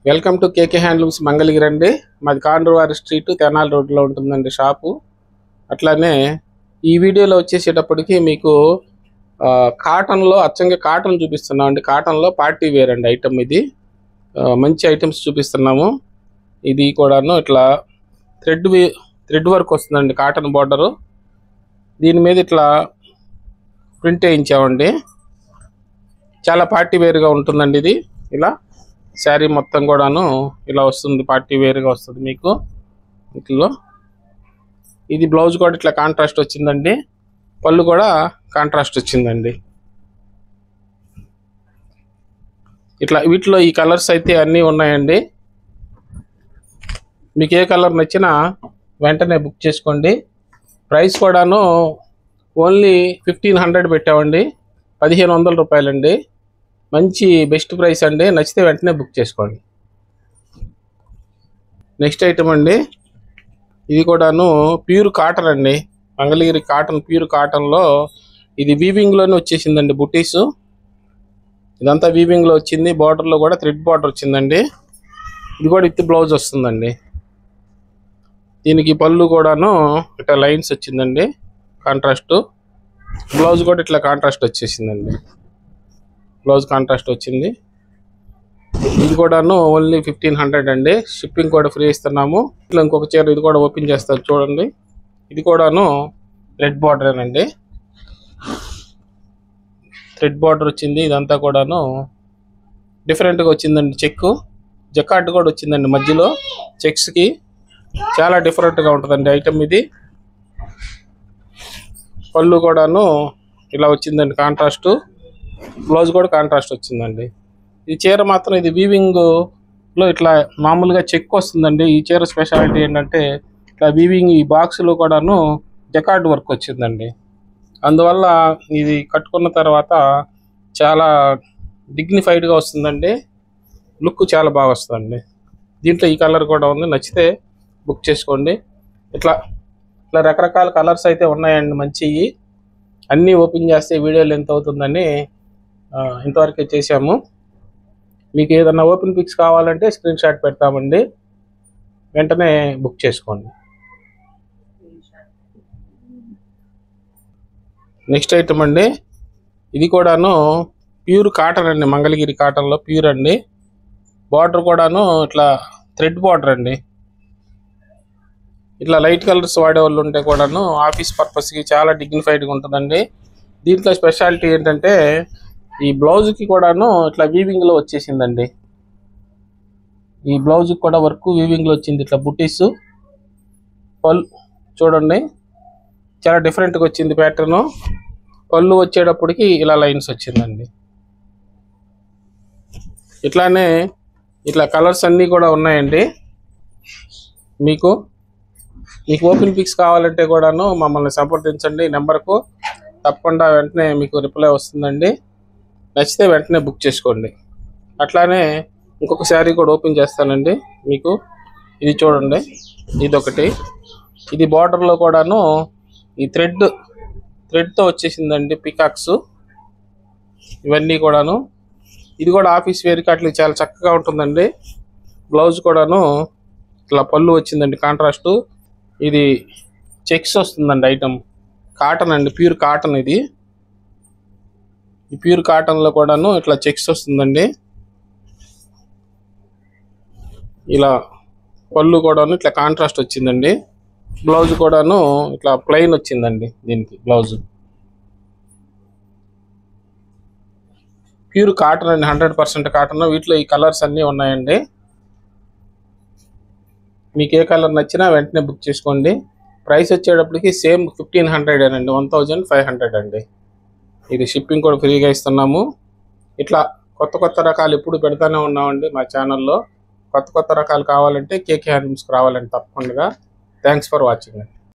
Welcome to KK handlooms Mangalagiri అండి. మాది కాండ్రవారి street Tenali రోడ్లో ఉంటుందండి షాపు. అట్లానే ఈ వీడియోలో వచ్చేసేటప్పటికి మీకు కాటన్లో అచ్చంగా కాటన్ చూపిస్తున్నాం అండి. కాటన్లో పార్టీ వేర్ అండి ఐటమ్ ఇది. మంచి ఐటమ్స్ చూపిస్తున్నాము. ఇది కూడాను ఇట్లా థ్రెడ్ వర్క్ వస్తుందండి. కాటన్ బార్డరు దీని మీద ఇట్లా ప్రింట్ వేయించామండి. చాలా పార్టీ వేర్గా ఉంటుందండి. ఇది ఇలా శారీ మొత్తం కూడాను ఇలా వస్తుంది, పార్టీ వేర్గా వస్తుంది మీకు. ఇట్లా ఇది బ్లౌజ్ కూడా ఇట్లా కాంట్రాస్ట్ వచ్చిందండి. పళ్ళు కూడా కాంట్రాస్ట్ వచ్చిందండి. ఇట్లా వీటిలో ఈ కలర్స్ అయితే అన్నీ ఉన్నాయండి. మీకు ఏ కలర్ నచ్చినా వెంటనే బుక్ చేసుకోండి. ప్రైస్ కూడాను ఓన్లీ 1500 పెట్టామండి. 1500 రూపాయలండి. మంచి బెస్ట్ ప్రైస్ అండి. నచ్చితే వెంటనే బుక్ చేసుకోండి. నెక్స్ట్ ఐటమ్ అండి, ఇది కూడాను ప్యూర్ కాటన్ అండి. మంగళగిరి కాటన్, ప్యూర్ కాటన్లో ఇది వీవింగ్లోనే వచ్చేసిందండి. బుటీసు ఇదంతా వీవింగ్లో వచ్చింది. బార్డర్లో కూడా థ్రెడ్ బార్డర్ వచ్చిందండి. ఇది కూడా విత్ బ్లౌజ్ వస్తుందండి. దీనికి పళ్ళు కూడాను ఇట్లా లైన్స్ వచ్చిందండి, కాంట్రాస్ట్. బ్లౌజ్ కూడా ఇట్లా కాంట్రాస్ట్ వచ్చేసిందండి. బ్లౌజ్ కాంట్రాస్ట్ వచ్చింది. ఇది కూడాను ఓన్లీ 1500 అండి. షిప్పింగ్ కూడా ఫ్రీ ఇస్తున్నాము. ఇట్లా ఇంకొక చీర ఇది కూడా ఓపెన్ చేస్తారు చూడండి. ఇది కూడాను థ్రెడ్ బార్డరేనండి. థ్రెడ్ బార్డర్ వచ్చింది. ఇదంతా కూడాను డిఫరెంట్గా వచ్చిందండి. చెక్కు జకార్డ్ కూడా వచ్చిందండి మధ్యలో చెక్స్కి. చాలా డిఫరెంట్గా ఉంటుందండి ఐటమ్ ఇది. పళ్ళు కూడాను ఇలా వచ్చిందండి కాంట్రాస్ట్. బ్లౌజ్ కూడా కాంట్రాస్ట్ వచ్చిందండి. ఈ చీర మాత్రం ఇది వీవింగ్లో ఇట్లా మామూలుగా చెక్ వస్తుందండి. ఈ చీర స్పెషాలిటీ ఏంటంటే ఇట్లా వీవింగ్ ఈ బాక్స్లో కూడాను జకార్డ్ వర్క్ వచ్చిందండి. అందువల్ల ఇది కట్టుకున్న తర్వాత చాలా డిగ్నిఫైడ్గా వస్తుందండి. లుక్ చాలా బాగా వస్తుందండి. దీంట్లో ఈ కలర్ కూడా ఉంది, నచ్చితే బుక్ చేసుకోండి. ఇట్లా రకరకాల కలర్స్ అయితే ఉన్నాయండి మంచివి. అన్నీ ఓపెన్ చేస్తే వీడియోలు ఎంత అవుతుందని ఇంతవరకే చేసాము. మీకు ఏదన్నా ఓపెన్ పిక్స్ కావాలంటే స్క్రీన్ షాట్ పెడతామండి, వెంటనే బుక్ చేసుకోండి. నెక్స్ట్ ఐటమ్ అండి, ఇది కూడాను ప్యూర్ కాటన్ అండి. మంగళగిరి కాటన్లో ప్యూర్ అండి. బార్డర్ కూడాను ఇట్లా థ్రెడ్ బార్డర్ అండి. ఇట్లా లైట్ కలర్స్ వాడేవాళ్ళు ఉంటే కూడాను ఆఫీస్ పర్పస్కి చాలా డిగ్నిఫైడ్గా ఉంటుందండి. దీంట్లో స్పెషాలిటీ ఏంటంటే ఈ బ్లౌజ్కి కూడాను ఇట్లా వీవింగ్లో వచ్చేసిందండి. ఈ బ్లౌజ్కి కూడా వర్క్ వీవింగ్లో వచ్చింది. ఇట్లా బుటీస్ పళ్ళు చూడండి, చాలా డిఫరెంట్గా వచ్చింది ప్యాటర్ను. పళ్ళు వచ్చేటప్పటికి ఇలా లైన్స్ వచ్చిందండి. ఇట్లానే ఇట్లా కలర్స్ అన్నీ కూడా ఉన్నాయండి. మీకు ఓపెన్ పిక్స్ కావాలంటే కూడాను మమ్మల్ని సంప్రదించండి. నెంబర్కు తప్పకుండా వెంటనే మీకు రిప్లై వస్తుందండి. నచ్చితే వెంటనే బుక్ చేసుకోండి. అట్లానే ఇంకొక శారీ కూడా ఓపెన్ చేస్తానండి మీకు. ఇది చూడండి, ఇదొకటి. ఇది బార్డర్లో కూడాను ఈ థ్రెడ్తో వచ్చేసిందండి పికాక్స్ ఇవన్నీ కూడాను. ఇది కూడా ఆఫీస్ వేర్కి అట్లా చాలా చక్కగా ఉంటుందండి. బ్లౌజ్ కూడాను ఇట్లా పళ్ళు వచ్చిందండి కాంట్రాస్టు. ఇది చెక్స్ వస్తుందండి ఐటమ్. కాటన్ అండి, ప్యూర్ కాటన్ ఇది. ఈ ప్యూర్ కాటన్లో కూడాను ఇట్లా చెక్స్ వస్తుందండి. ఇలా పళ్ళు కూడాను ఇట్లా కాంట్రాస్ట్ వచ్చిందండి. బ్లౌజ్ కూడాను ఇట్లా ప్లెయిన్ వచ్చిందండి. దీనికి బ్లౌజ్ ప్యూర్ కాటన్ అండి, 100% కాటన్. వీటిలో ఈ కలర్స్ అన్నీ ఉన్నాయండి. మీకు ఏ కలర్ నచ్చినా వెంటనే బుక్ చేసుకోండి. ప్రైస్ వచ్చేటప్పటికి సేమ్ 1500 అండి, 1500 అండి. ఇది షిప్పింగ్ కూడా ఫ్రీగా ఇస్తున్నాము. ఇట్లా కొత్త రకాలు ఎప్పుడు పెడతానే ఉన్నామండి మా ఛానల్లో. కొత్త రకాలు కావాలంటే కేకే హ్యాండ్లూమ్స్కి రావాలండి తప్పకుండా. Thanks for watching.